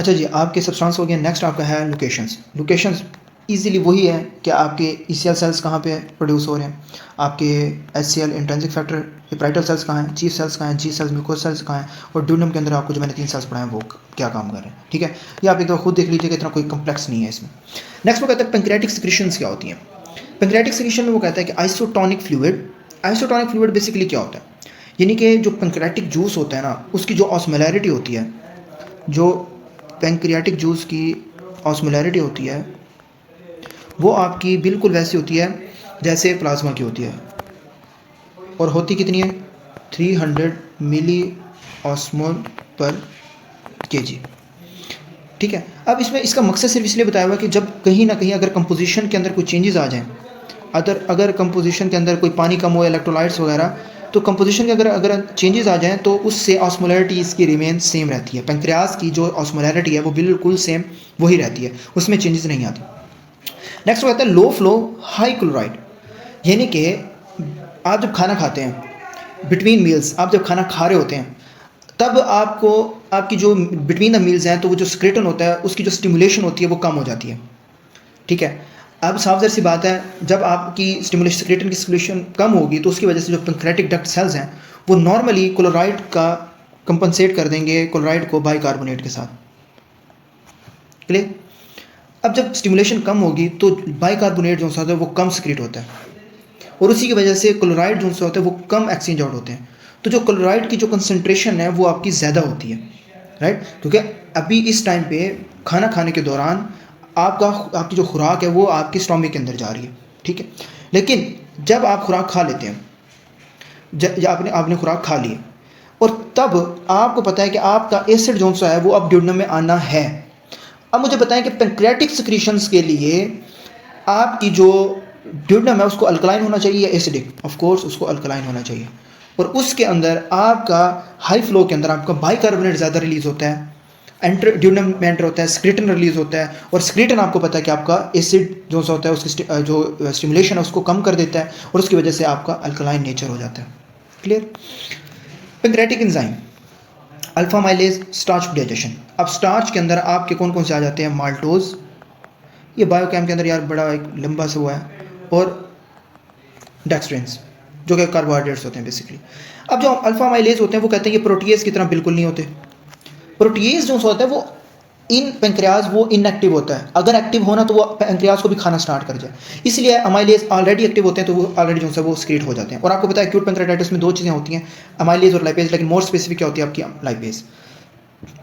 अच्छा जी, आपके सब्सटेंस हो गया। नेक्स्ट आपका है लोकेशंस। लोकेशंस इजीली वही है कि आपके ईसीएल सेल्स कहाँ पे प्रोड्यूस हो रहे हैं, आपके एचसीएल इंट्रिंसिक फैक्टर इपराइटल सेल्स कहाँ हैं, चीफ सेल्स कहाँ हैं, जी सेल्स म्यूकोस सेल्स कहाँ हैं, और ड्यूडेनम के अंदर आपको जो मैंने 3 सेल्स पढ़ाए हैं वो क्या काम कर रहे हैं। ठीक है, ये आप एक दफ़ा खुद देख लीजिएगा, इतना कोई कम्प्लेक्स नहीं है इसमें। नेक्स्ट वो कहता है पेंक्रियाटिक सिक्रीशंस क्या होती हैं। पेंक्रियाटिक सिक्रीशन में वो कहता है कि आइसोटोनिक फ्लूइड बेसिकली क्या होता है, यानी कि जो पेंक्रियाटिक जूस होता है ना, उसकी जो ऑस्मोलैरिटी होती है, जो पेंक्रियाटिक जूस की ऑस्मोलैरिटी होती है वो आपकी बिल्कुल वैसी होती है जैसे प्लाज्मा की होती है, और होती कितनी है, 300 मिली ऑस्मोल पर केजी। ठीक है, अब इसमें इसका मकसद सिर्फ इसलिए बताया हुआ है कि जब कहीं ना कहीं अगर कंपोजिशन के अंदर कोई चेंजेस आ जाएं, अगर कंपोजिशन के अंदर कोई पानी कम हो, इलेक्ट्रोलाइट्स वगैरह, तो कंपोजिशन के अगर चेंजेस आ जाएं तो उससे ऑस्मोलैरिटी इसकी रिमेन सेम रहती है। पेंक्रियाज की जो ऑस्मोलैरिटी है वो बिल्कुल सेम वही रहती है, उसमें चेंजेस नहीं आती। नेक्स्ट कहता है लो फ्लो हाई क्लोराइड, यानी कि आप जब खाना खाते हैं, बिटवीन मील्स आप जब खाना खा रहे होते हैं, तब आपको आपकी जो बिटवीन द मील्स हैं तो वो जो स्क्रेटन होता है उसकी जो स्टिमुलेशन होती है वो कम हो जाती है। ठीक है, अब साफ ज़ाहिर सी बात है, जब आपकी स्टिमुलेशन की स्टिमुलेशन कम होगी तो उसकी वजह से जो पेंक्रेटिक डक्ट सेल्स हैं वो नॉर्मली क्लोराइड का कंपनसेट कर देंगे क्लोराइड को बाइकार्बोनेट के साथ। क्लियर। अब जब स्टिमुलेशन कम होगी तो बाइकार्बोनेट जो होता है वो कम स्क्रीट होता है, और उसी की वजह से क्लोराइड जो होता है वो कम एक्सचेंज आउट होते हैं। तो जो क्लोराइड की जो कंसनट्रेशन है वो आपकी ज़्यादा होती है, राइट, क्योंकि अभी इस टाइम पे खाना खाने के दौरान आपकी जो खुराक है वो आपके स्टोमक के अंदर जा रही है। ठीक है, लेकिन जब आप खुराक खा लेते हैं, आपने खुराक खा ली और तब आपको पता है कि आपका एसिड जो सा है वो अब ड्यूडेनम में आना है। अब मुझे बताएं कि पेंक्रियाटिक सिक्रीशंस के लिए आपकी जो ड्यूडेनम है उसको अल्कलाइन होना चाहिए या एसिडिक? ऑफ कोर्स उसको अल्कलाइन होना चाहिए, और उसके अंदर आपका हाई फ्लो के अंदर आपका बाइकार्बोनेट ज़्यादा रिलीज होता है, ड्यूडेनम में एंटर होता है, स्क्रीटन रिलीज होता है, और स्क्रीटन आपको पता है कि आपका एसिड जो सा होता है उसकी जो स्टिमुलेशन है उसको कम कर देता है, और उसकी वजह से आपका अल्कलाइन नेचर हो जाता है। Clear. Pancreatic enzyme alpha mileage starch digestion. अब स्टार्च के अंदर आपके कौन कौन से आ जाते हैं, माल्टोज, ये बायोकेम के अंदर यार बड़ा एक लंबा सा हुआ है, और डेक्सट्रेंस जो कि कार्बोहाइड्रेट्स होते हैं बेसिकली। अब जो अल्फा माइलेज होते हैं वो कहते हैं ये प्रोटीएज की तरह बिल्कुल नहीं होते। प्रोटीएज जो होता है वो इन पेंक्रियाज वो इनएक्टिव होता है, अगर एक्टिव होना तो वो पेंक्रियाज को भी खाना स्टार्ट कर जाए, इसलिए अमाइलेज ऑलरेडी एक्टिव होते हैं तो वो ऑलरेडी जो है वो स्क्रीट हो जाते हैं। और आपको पता है एक्यूट पेंक्रियाटाइटिस में 2 चीज़ें होती हैं, अमाइलेज और लाइपेज, लेकिन मोर स्पेसिफिक क्या होती है आपकी लाइपेज।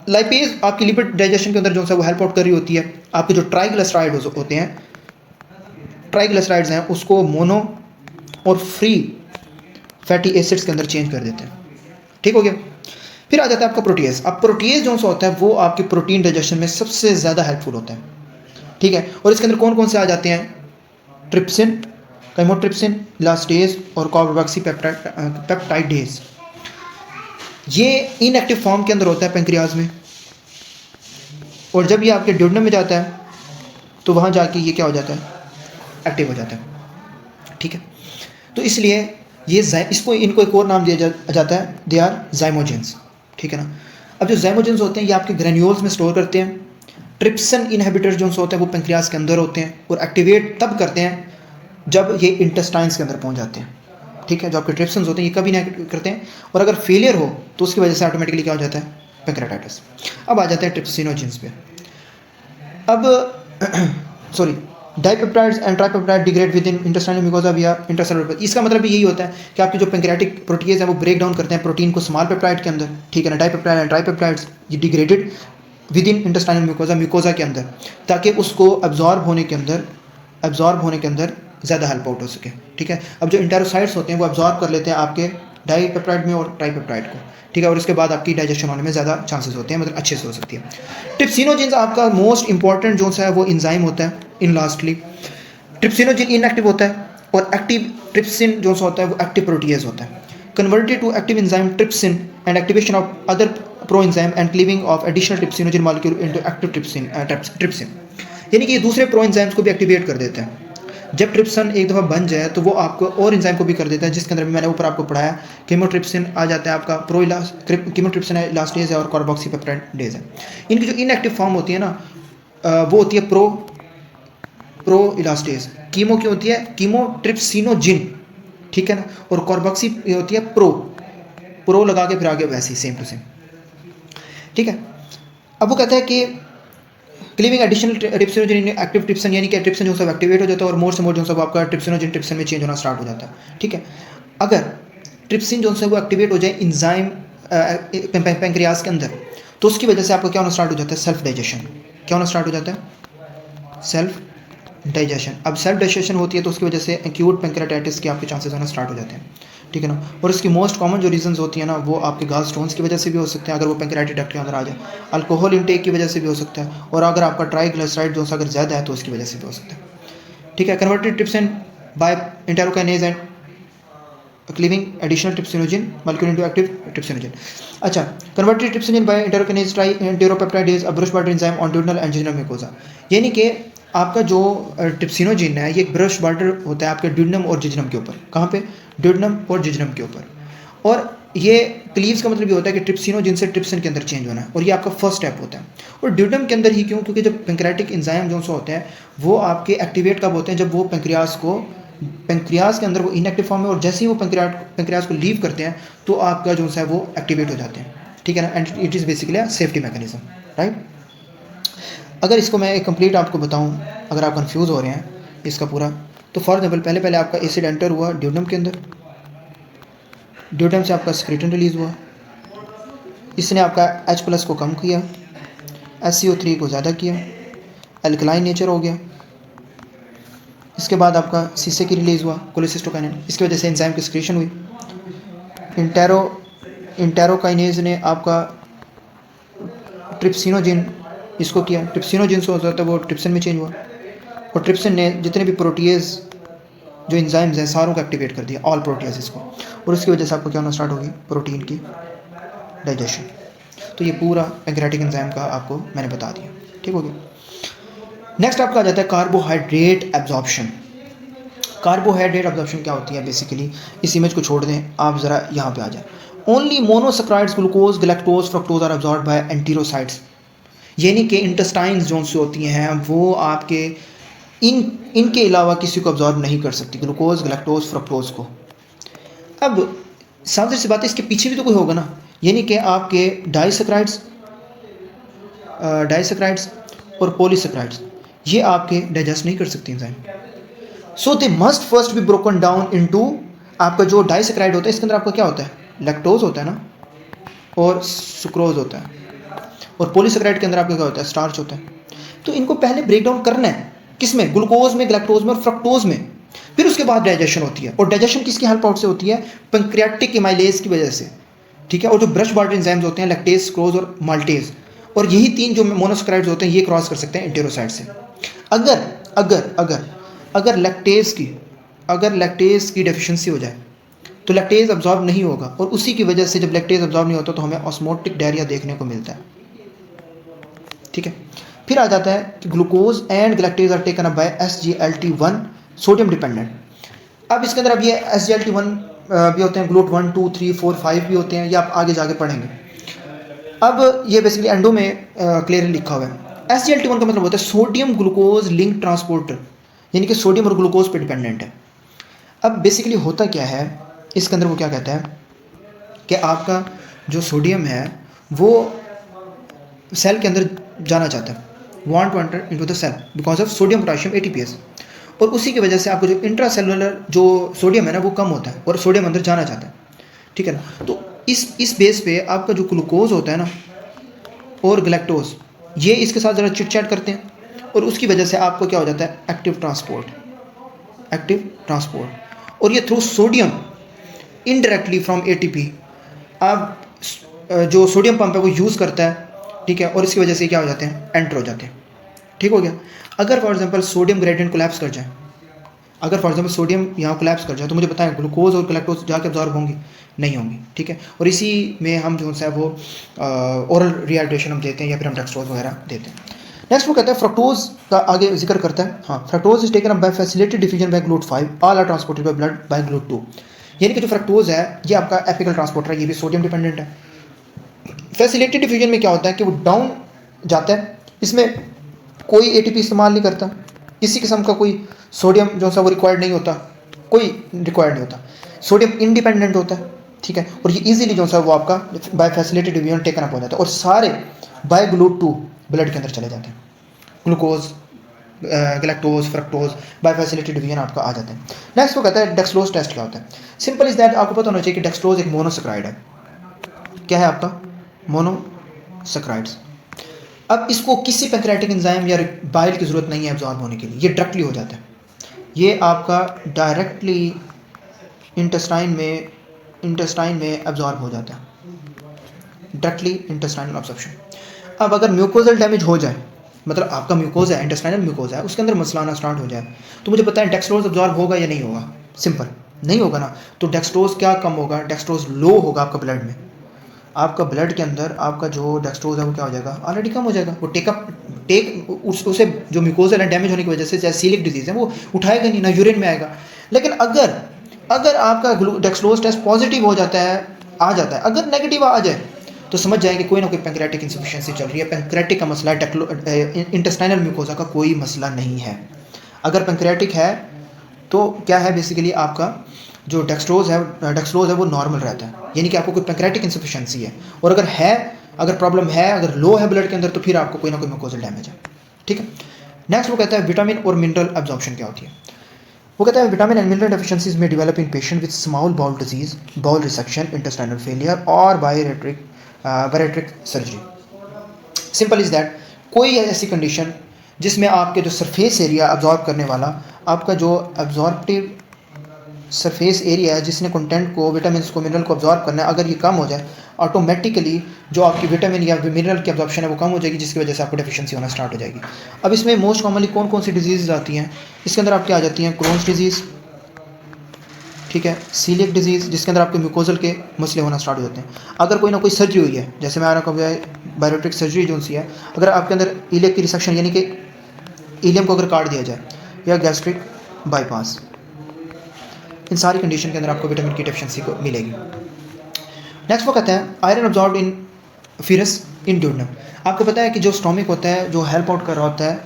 लाइपेज आपकी लिपिड डाइजेशन के अंदर जो है वो हेल्प आउट कर रही होती है। आपके जो ट्राइग्लिसराइड होते हैं, ट्राइग्लिसराइड्स हैं उसको मोनो और फ्री फैटी एसिड्स के अंदर चेंज कर देते हैं। ठीक हो गया। फिर आ जाता है आपका प्रोटीएज। अब प्रोटीएज जो होता है वो आपके प्रोटीन डाइजेशन में सबसे ज़्यादा हेल्पफुल होता है। ठीक है, और इसके अंदर कौन कौन से आ जाते हैं, ट्रिप्सिन, काइमोट्रिप्सिन, इलास्टेज और कार्बोक्सी पेप्टाइडेज। ये इनएक्टिव फॉर्म के अंदर होता है पेंक्रियाज में, और जब ये आपके ड्यूडेनम में जाता है तो वहाँ जाके ये क्या हो जाता है, एक्टिव हो जाता है। ठीक है, तो इसलिए ये इनको एक और नाम दिया जाता है, दे आर जाइमोजेंस। ठीक है ना। अब जो जाइमोजेंस होते हैं ये आपके ग्रेन्यूल्स में स्टोर करते हैं। ट्रिप्सिन इनहिबिटर जो होते हैं वो पेंक्रियाज के अंदर होते हैं, और एक्टिवेट तब करते हैं जब ये इंटेस्टाइन्स के अंदर पहुंच जाते हैं। ठीक है, जो आपके ट्रिप्सिन होते हैं ये कभी नहीं करते हैं, और अगर फेलियर हो तो उसकी वजह से ऑटोमेटिकली क्या हो जाता है, पेंक्रियाटाइटिस। अब आ जाते हैं ट्रिप्सिनोजेंस पे। अब sorry, dipeptides and tripeptide degrade with in intestinal mucosa विया इंट्रासेलुलर। इसका मतलब भी यही होता है कि आपके जो पेंक्रियाटिक प्रोटीएज है वो ब्रेक डाउन करते हैं प्रोटीन को स्मॉल पेप्टाइड के अंदर। ठीक है ना, डाइपेप्टाइड एंड ट्राइपेप्टाइड्स ये degraded with in intestinal mucosa के अंदर, ताकि उसको अब्जॉर्ब होने के अंदर ज़्यादा हेल्प आउट हो सके। ठीक है, अब जो इंटेरोसाइट्स होते हैं वो अब्जॉर्ब कर लेते हैं आपके डाइपेप्टाइड में और ट्राइपेप्टाइड को। ठीक है, और उसके बाद आपकी डाइजेशन होने में ज़्यादा चांसेस होते हैं, मतलब अच्छे से हो सकती है। ट्रिप्सिनोजेंस आपका मोस्ट इंपॉर्टेंट जो है वो इंजाइम होता है। इन लास्टली ट्रिप्सिनोजेन इनएक्टिव होता है, और एक्टिव ट्रिप्सिन जो होता है वो एक्टिव प्रोटीएज होता है। Converted to active enzyme trypsin and activation of other pro enzyme and cleaving of additional trypsinogen molecule into active trypsin, यानी कि ये दूसरे प्रो एंजाइम्स को भी एक्टिवेट कर देते हैं। जब ट्रिप्सिन एक दफ़ा बन जाए तो वो आपको और एंजाइम को भी कर देता है, जिसके अंदर भी मैंने ऊपर आपको पढ़ाया कीमोट्रिप्सिन आ जाता है आपका कीमोट्रिप्सिन इलास्टेज है और कार्बोक्सीपेप्टाइडेज है। इनकी जो इनएक्टिव फॉर्म होती है ना वो होती है प्रो इलास्टेज। कीमो की होती है कीमोट्रिप्सिनोजिन, ठीक है ना, और कार्बोक्सी होती है प्रो लगा के फिर आगे वैसे ही सेम टू सेम, ठीक है। अब वो कहता है कि cleaving additional trypsinogen active trypsin, यानी कि ट्रिप्सिन जो सब एक्टिवेट हो जाता है और मोर से मोर जो सब आपका ट्रिप्सिनोजिन ट्रिप्सिन में चेंज होना स्टार्ट हो जाता है, ठीक है। अगर ट्रिप्सिन जो है वो एक्टिवेट हो जाए इंजाइम पैंक्रियाज के अंदर, तो उसकी वजह से आपका क्या होना स्टार्ट हो जाता है, सेल्फ डाइजेशन। क्या होना स्टार्ट हो जाता है, सेल्फ डाइजेशन। अब सेल्फ डाइजेशन होती है तो उसकी वजह से एक्यूट पैंक्रियाटाइटिस के आपके चांसेस होना स्टार्ट हो जाते हैं, ठीक है ना। और इसकी मोस्ट कॉमन जो रीजंस होती है ना वो आपके गॉल स्टोन्स की वजह से भी हो सकते हैं, अगर वो पैंक्रियाटिक डक्ट के अंदर आ जाए, अल्कोहल इंटेक की वजह से भी हो सकता है, और अगर आपका ट्राइग्लिसराइड जो अगर ज़्यादा है तो उसकी वजह से भी हो सकता है, ठीक है। Converted trypsin by enterokinase and cleaving additional trypsinogen molecule into active trypsinogen. अच्छा, converted trypsinogen by enterokinase tripeptidase a brush border enzyme on duodenal and jejunal mucosa, यानी कि आपका जो ट्रिप्सिनोजिन है ये एक ब्रश बॉर्डर होता है आपके ड्यूडनम और जिजनम के ऊपर। कहाँ पे, ड्यूडनम और जिजनम के ऊपर। और ये क्लीव्स का मतलब ये होता है कि ट्रिप्सिनोजिन से ट्रिप्सिन के अंदर चेंज होना है, और ये आपका फर्स्ट स्टेप होता है। और ड्यूडनम के अंदर ही क्यों, क्योंकि जब पैंक्रियाटिक एंजाइम जो होते हैं वो आपके एक्टिवेट कब होते हैं, जब वो पैंक्रियाज के अंदर वो इनएक्टिव फॉर्म में, और जैसे ही वो पैंक्रियाज को लीव करते हैं तो आपका जो है वो एक्टिवेट हो जाते हैं, ठीक है ना। And it is basically safety mechanism, right. अगर इसको मैं एक कंप्लीट आपको बताऊं, अगर आप कंफ्यूज हो रहे हैं इसका पूरा, तो फॉर एग्जाम्पल पहले आपका एसिड एंटर हुआ ड्यूडनम के अंदर, ड्यूडनम से आपका स्क्रीटन रिलीज़ हुआ, इसने आपका H+ को कम किया, SCO3 को ज़्यादा किया, एल्कलाइन नेचर हो गया। इसके बाद आपका सीसे की रिलीज़ हुआ कोलेसिस्टोकाइनिन, इसकी वजह से एंजाइम की सिक्रीशन हुई। इंटेरोकाइनेज ने आपका ट्रिप्सिनोजिन इसको किया, ट्रिप्सिनोजिन से होता है वो ट्रिप्सिन में चेंज हुआ, और ट्रिप्सिन ने जितने भी प्रोटीएज जो एंजाइम्स हैं सारों को एक्टिवेट कर दिया, ऑल प्रोटीएज को, और उसकी वजह से आपको क्या होना स्टार्ट होगी, प्रोटीन की डाइजेशन। तो ये पूरा पैंक्रियाटिक एंजाइम का आपको मैंने बता दिया, ठीक हो गया। नेक्स्ट आपका आ जाता है कार्बोहाइड्रेट एब्जॉर्प्शन। कार्बोहाइड्रेट एब्जॉर्प्शन क्या होती है, बेसिकली इस इमेज को छोड़ दें, आप ज़रा यहाँ पे आ जाए। Only monosaccharides glucose galactose fructose are absorbed by enterocytes, यानी कि इंटेस्टाइन्स जो से होती हैं वो आपके इनके अलावा किसी को अब्जॉर्ब नहीं कर सकती, ग्लूकोज गैलेक्टोज फ्रक्टोज को। अब साथ सी बात है, इसके पीछे भी तो कोई होगा ना, यानी कि आपके डाइसैकराइड्स और पॉलीसैकराइड्स ये आपके डाइजेस्ट नहीं कर सकती enzyme, so they must first be broken down into, आपका जो डाइसैकराइड होता है इसके अंदर आपका क्या होता है, लैक्टोज होता है ना, और सुक्रोज होता है, और पॉलीसैकराइड के अंदर आपका क्या होता है, स्टार्च होता है। तो इनको पहले ब्रेक डाउन करना है, किसमें, ग्लूकोज में, गैलेक्टोज में और फ्रक्टोज में, फिर उसके बाद डाइजेशन होती है। और डाइजेशन किसकी हेल्प आउट से होती है, पैंक्रियाटिक एमाइलेज की वजह से, ठीक है। और जो ब्रश बॉर्डर एंजाइम्स होते हैं लैक्टेज, सुक्रोज और माल्टेज, और यही तीन जो मोनोसैकराइड्स होते हैं ये क्रॉस कर सकते हैं एंटेरोसाइड से। अगर अगर अगर अगर लैक्टेज की डेफिशिएंसी हो जाए तो लैक्टेज अब्जॉर्ब नहीं होगा, और उसी की वजह से जब लैक्टेज अब्जॉर्ब नहीं होता तो हमें ऑस्मोटिक डायरिया देखने को मिलता है, ठीक है। फिर आ जाता है कि glucose and galactose are taken up by SGLT1 sodium dependent. अब इसके अंदर अब ये SGLT1 भी होते हैं, ग्लूट 1 2 3 4 5 भी होते हैं, ये आप आगे जाके पढ़ेंगे। अब ये बेसिकली एंडो में क्लियरली लिखा हुआ है। SGLT1 का मतलब होता है सोडियम ग्लूकोज लिंक ट्रांसपोर्टर, यानी कि सोडियम और ग्लूकोज पे डिपेंडेंट है। अब बेसिकली होता क्या है इसके अंदर, वो क्या कहता है कि आपका जो सोडियम है वो सेल के अंदर जाना चाहता है, want to enter into the cell because of sodium potassium ATPase, और उसी की वजह से आपको जो इंट्रासेलुलर जो सोडियम है ना वो कम होता है और सोडियम अंदर जाना चाहता है, ठीक है ना। तो इस बेस पे आपका जो ग्लूकोज होता है ना और गैलेक्टोज ये इसके साथ ज़रा चिट चैट करते हैं, और उसकी वजह से आपको क्या हो जाता है, एक्टिव ट्रांसपोर्ट, और ये through sodium indirectly from ATP आप जो सोडियम पंप है वो यूज़ करता है, ठीक है, और इसकी वजह से क्या हो जाते हैं, एंटर हो जाते हैं, ठीक हो गया। अगर for example sodium gradient collapse कर जाए, अगर फॉर एग्जांपल सोडियम यहाँ कोलैप्स कर जाए तो मुझे बताएं ग्लूकोज और गैलेक्टोज जाके अब्जॉर्ब होंगी, नहीं होंगी, ठीक है। और इसी में हम जो है वो ओरल रिहाइड्रेशन हम देते हैं या फिर हम डेक्सट्रोज वगैरह देते हैं। नेक्स्ट वो कहता है फ्रक्टोज का आगे जिक्र करता है। हाँ, fructose is taken up by facilitated diffusion by GLUT5, all are transported by blood by GLUT2। यानी कि जो फ्रक्टोज है ये आपका एपिकल ट्रांसपोर्टर है, ये भी सोडियम डिपेंडेंट है। फैसिलिटेटेड डिफिजन में क्या होता है कि वो डाउन जाता है, इसमें कोई एटीपी इस्तेमाल नहीं करता, किसी किस्म का कोई सोडियम जो सा वो रिक्वायर्ड नहीं होता, कोई रिक्वायर्ड नहीं होता, सोडियम इंडिपेंडेंट होता है, ठीक है। और ये इजीली जो सा वो आपका by facilitated diffusion taken up हो जाता है और सारे बाय GLUT2 ब्लड के अंदर चले जाते हैं। Glucose, galactose, fructose by facilitated division आपका आ जाता है। नेक्स्ट वो कहता है डेक्सट्रोज टेस्ट क्या होता है। सिंपल इज दैट, आपको पता होना चाहिए कि डेक्सट्रोज एक मोनोसेक्राइड है। क्या है आपका? मोनोसेक्राइड्स। अब इसको किसी पैंक्रेटिक एंजाइम या बाइल की ज़रूरत नहीं है एब्जॉर्ब होने के लिए, ये डायरेक्टली हो जाता है। ये आपका डायरेक्टली इंटेस्टाइन में एब्जॉर्ब हो जाता है, डायरेक्टली इंटेस्टाइनल एब्जॉर्प्शन। अब अगर म्यूकोजल डैमेज हो जाए, मतलब आपका म्यूकोज है, इंटेस्टाइनल म्यूकोज है, उसके अंदर मसला आना स्टार्ट हो जाए, तो मुझे पता है डेक्सट्रोज एब्जॉर्ब होगा या नहीं होगा? सिंपल, नहीं होगा ना। तो डेक्सट्रोज क्या कम होगा? डेक्सट्रोज लो होगा आपका ब्लड में। आपका ब्लड के अंदर आपका जो डेक्सट्रोज है वो क्या हो जाएगा? ऑलरेडी कम हो जाएगा। वो उसे जो म्यूकोजल है डैमेज होने की वजह से, चाहे सीलिक डिजीज़ है, वो उठाएगा नहीं ना, यूरिन में आएगा। लेकिन अगर आपका डेक्सट्रोज टेस्ट पॉजिटिव हो जाता है, आ जाता है, अगर नेगेटिव आ जाए तो समझ जाएंगे कोई ना कोई पैंक्रेटिक इंसफिशिएंसी चल रही है। पैंक्रेटिक का मसला है, इंटेस्टाइनल म्यूकोजा का कोई मसला नहीं है। अगर पैंक्रेटिक है तो क्या है, बेसिकली आपका जो डेक्सट्रोज है वो नॉर्मल रहता है, यानी कि आपको कोई पैंक्रेटिक इंसफिशिएंसी है। और अगर प्रॉब्लम है, अगर लो है ब्लड के अंदर, तो फिर आपको कोई ना कोई म्यूकोजल डैमेज है, ठीक है। नेक्स्ट वो कहता है विटामिन और मिनरल एब्जॉर्प्शन क्या होती है। वो कहता है विटामिन एंड मिनरल डेफिशिएंसीज में develop in patient with small bowel disease, bowel resection, intestinal failure और bariatric surgery. Simple is that, कोई ऐसी कंडीशन जिसमें आपके जो सरफेस एरिया अब्जॉर्ब करने वाला, आपका जो अब्जॉर्प्टिव सरफेस एरिया है जिसने कंटेंट को, विटामिन को, मिनरल को अब्जॉर्ब करना है, अगर ये कम हो जाए, ऑटोमेटिकली जो आपकी विटामिन या मिनरल की अब्जॉर्प्शन है वो कम हो जाएगी, जिसकी वजह से आपको डेफिशिएंसी होना स्टार्ट हो जाएगी। अब इसमें मोस्ट कॉमनली कौन कौन सी डिजीज़ आती हैं? इसके अंदर आपके आ जाती हैं क्रोन्स डिजीज़, ठीक है, सीलियक डिजीज़, जिसके अंदर आपके म्यूकोजल के मसले होना स्टार्ट हो जाते हैं। अगर कोई ना कोई सर्जरी हुई है, जैसे मैं आपको बैरोट्रिक सर्जरी जो सी है, अगर आपके अंदर इलियक की रिसेक्शन यानी कि इलियम को अगर काट दिया जाए, या गैस्ट्रिक बाईपास, इन सारी कंडीशन के अंदर आपको विटामिन की डेफिशिएंसी को मिलेगी। नेक्स्ट वो कहते हैं आयरन अब्जॉर्ब्ड इन फिरस इन ड्यूडेनम। आपको पता है कि जो स्टोमिक होता है, जो हेल्प आउट कर रहा होता है,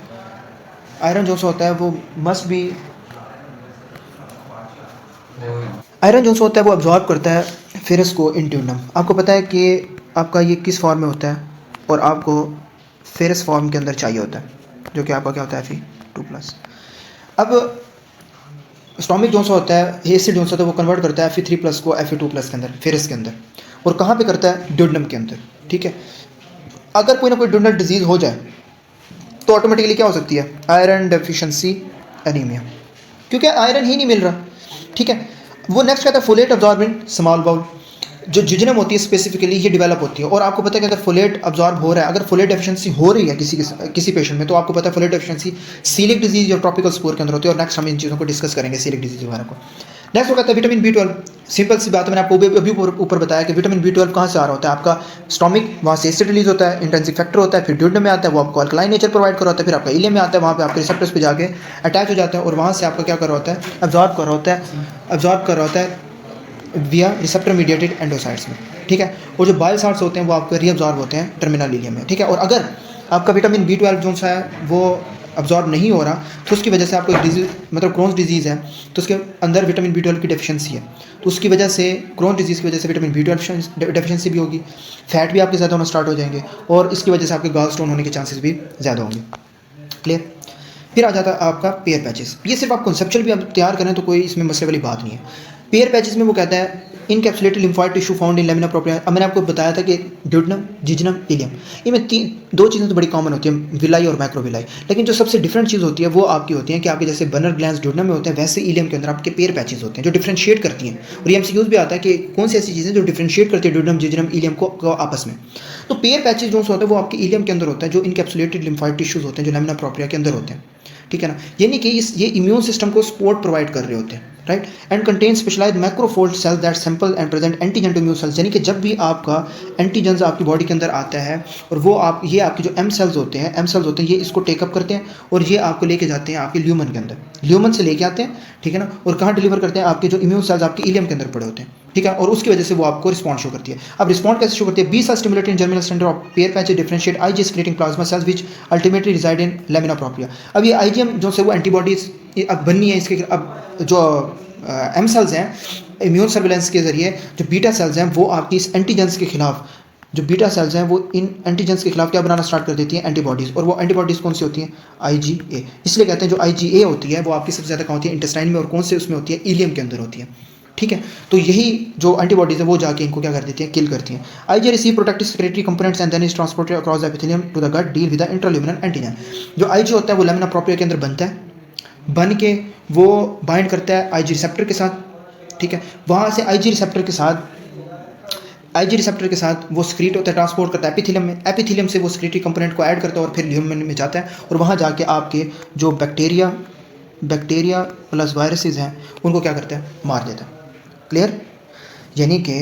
आयरन जो सा होता है वो मस्ट बी, आयरन जो होता है वो अब्जॉर्ब करता है फेरस को इन ड्यूडेनम। आपको पता है कि आपका ये किस फॉर्म में होता है, और आपको फेरस फॉर्म के अंदर चाहिए होता है, जो कि आपका क्या होता है Fe2+। अब स्टोमिक जो सा होता है, एसिड जो सा होता है वो कन्वर्ट करता है Fe3+ को Fe2+ के अंदर, फेरस के अंदर, और कहाँ पे करता है? ड्यूडेनम के अंदर, ठीक है। अगर कोई ना कोई ड्यूडेनल डिजीज़ हो जाए तो ऑटोमेटिकली क्या हो सकती है? आयरन डेफिशिएंसी एनीमिया, क्योंकि आयरन ही नहीं मिल रहा, ठीक है। वो नेक्स्ट कहता है फोलेट अब्जॉर्बिंग स्मॉल बाउल, जो जिजनम होती है स्पेसिफिकली ये डेवलप होती है। और आपको पता है कि अगर फोलेट अब्जॉर्ब हो रहा है, अगर फोलेट डेफिशिएंसी हो रही है किसी पेशेंट में, तो आपको पता है फोलेट डेफिशिएंसी सीलिक डिजीज और ट्रॉपिकल स्पोर के अंदर होती है। और नेक्स्ट हम इन चीज़ों को डिस्कस करेंगे, सीलिक डिजीज वगैरह को। नेक्स्ट वो कहता है विटामिन B12। सिंपल सी बात, मैंने आपको अभी ऊपर बताया कि विटामिन B12 कहाँ से आ रहा होता है? आपका स्टोमिक, वहाँ से एसिड रिलीज होता है, इंट्रिंसिक फैक्टर होता है, फिर ड्यूडेनम में आता है, वो आपको अल्कलाइन नेचर प्रोवाइड कर रहा होता है, फिर आपका इलियम में आता है, वहाँ पे आपके रिसेप्टर्स पे जाके अटैच हो जाता है, और वहाँ से आपका क्या कर रहा होता है? अब्जॉर्ब कर रहा होता है विया रिसेप्टर मीडिएटेड एंडोसाइट्स में, ठीक है। और जो बाइल साल्ट्स होते हैं वो आपके रीअब्जॉर्ब होते हैं टर्मिनल इलियम में, ठीक है। और अगर आपका विटामिन B12 जो सा है वो अब्जॉर्ब नहीं हो रहा, तो उसकी वजह से आपको एक डिजीज़, मतलब क्रोन्स डिजीज़ है, तो उसके अंदर विटामिन B12 की डेफिशिएंसी है, तो उसकी वजह से, क्रोन्स डिजीज़ की वजह से विटामिन B12 डेफिशिएंसी भी होगी, फैट भी आपके ज़्यादा होना स्टार्ट हो जाएंगे, और इसकी वजह से आपके गॉल स्टोन होने के चांसेस भी ज़्यादा होंगे। क्लियर? फिर आ जाता है आपका पेयर पैचेस। ये सिर्फ आप कॉन्सेप्चुअल भी आप तैयार करें तो कोई इसमें मसले वाली बात नहीं है। पेयर पैचेस में वो कहता है encapsulated lymphoid tissue found in lamina propria. अब मैंने आपको बताया था कि ड्यूडेनम, जिजनम, इलियम, इनमें दो चीज़ें तो बड़ी कॉमन होती हैं, विलाई और माइक्रोविलाई। लेकिन जो सबसे डिफरेंट चीज़ होती है वो आपकी होती है कि आपके जैसे बर्नर ग्लैंड्स ड्यूडेनम में होते हैं, वैसे इलियम के अंदर आपके पेयर पैचेस होते हैं जो डिफरेंशिएट करती हैं। और ये MCQs भी आता है कि कौन सी ऐसी चीज़ें जो डिफरेंशिएट करती है ड्यूडेनम, जिजनम, इलियम को आपस में। तो पेयर पैचेस जो होते हैं वो आपके इलियम के अंदर होता है, जो इनकैप्सुलेटेड लिम्फॉइड टिश्यूज होते हैं, जो लेमिना प्रोप्रिया के अंदर होते हैं, ठीक है ना। यानी कि ये इम्यून सिस्टम को सपोर्ट प्रोवाइड कर रहे होते हैं, right, and contain specialized microfold cells that sample and present antigen to immune cells, यानी कि जब भी आपका एंटीजन्स आपकी बॉडी के अंदर आता है और वो ये आपके जो एम सेल्स होते हैं ये इसको टेकअप करते हैं और ये आपको लेके जाते हैं आपके ल्यूमन के अंदर, ल्यूमन से लेके आते हैं, ठीक है ना, और कहाँ डिलीवर करते हैं, आपके जो इम्यून सेल्स आपके इलियम के अंदर पड़े होते हैं, ठीक है, और उसकी वजह से वो आपको रिस्पॉन्स शो करती है। अब रिस्पॉन्स कैसे शो करती है? B cell stimulated in germinal center of Peyer patch differentiate IG creating plasma cells which ultimately reside in lamina propria. अब ये आईजीएम जो से वो एंटीबॉडीज अब बननी है इसके, अब जो एम सेल्स हैं इम्यून सर्विलेंस के जरिए जो बीटा सेल्स हैं वो आपकी इस एंटीजेंस के खिलाफ, जो बीटा सेल्स हैं वो इन एंटीजेंस के खिलाफ क्या बनाना स्टार्ट कर देती हैं, एंटीबॉडीज़, और वो एंटीबॉडीज़ कौन सी होती हैं, आईजीए। इसलिए कहते हैं जो आईजीए होती है वो आपकी सबसे ज़्यादा कहाँ होती है, इंटेस्टाइन में, और कौन से उसमें होती है, इलियम के अंदर होती है, ठीक है। तो यही जो एंटीबॉडीज़ है वो जाके इनको क्या कर देती हैं, किल करती हैं। IgA receive protective secretory components and then is transported across the epithelium to the gut deal with the intraluminal antigen. जो आईजी होता है वो लैमिना प्रोप्रिया के अंदर बनता है, बन के वो बाइंड करता है आईजी रिसेप्टर के साथ, ठीक है, वहाँ से आईजी रिसेप्टर के साथ वो स्क्रीट होता है, ट्रांसपोर्ट करता है एपिथेलियम में, एपिथेलियम से वो स्क्रीटरी कंपोनेंट को ऐड करता है और फिर ल्यूमन में जाता है, और वहाँ जाके आपके जो बैक्टीरिया प्लस वायरसेस हैं उनको क्या करता है, मार देता है। क्लियर? यानी कि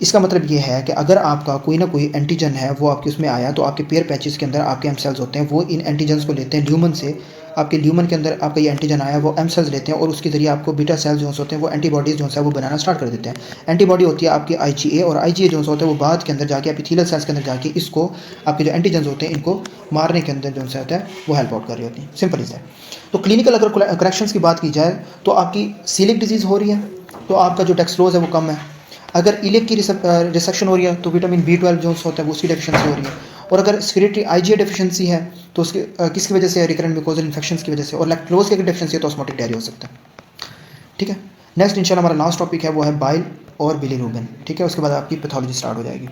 इसका मतलब ये है कि अगर आपका कोई ना कोई एंटीजन है वो आपके उसमें आया तो आपके पेयर पैचेस के अंदर आपके एम सेल्स होते हैं, वो इन एंटीजन्स को लेते हैं ल्यूमन से, आपके ल्यूमन के अंदर आपका ये एंटीजन आया वो एम सेल्स लेते हैं और उसके ज़रिए आपको बीटा सेल्स जो होते हैं वो एंटीबॉडीज़ जो है वो बनाना स्टार्ट कर देते हैं। एंटीबॉडी होती है आपकी आईजीए, और आईजीए जो होता है वो बाद के अंदर जाके एपिथेलियल सेल्स के अंदर जाके इसको आपके जो एंटीजन्स होते हैं इनको मारने के अंदर जो होता है वो हेल्प आउट कर रही होती है। Simple is that. तो क्लिनिकल अगर करेक्शंस की बात की जाए तो आपकी सीलिक डिजीज़ हो रही है तो आपका जो डेक्सट्रोज है वो कम है, अगर इलियक की रिसेक्शन हो रही है तो विटामिन B12 जो होता है वो उसकी डेफिशिएंसी हो रही है, और अगर सेक्रेटरी आईजीए डेफिशिएंसी है तो उसके किसकी वजह से, रिकरेंट म्यूकोजल इन्फेक्शंस की वजह से, और लैक्टोज की अगर डेफिशिएंसी है तो ऑस्मोटिक डायरिया हो सकता है, ठीक है। नेक्स्ट इंशाल्लाह हमारा लास्ट टॉपिक है वो है बाइल और बिलीरुबिन, ठीक है, उसके बाद आपकी पैथोलॉजी स्टार्ट हो जाएगी।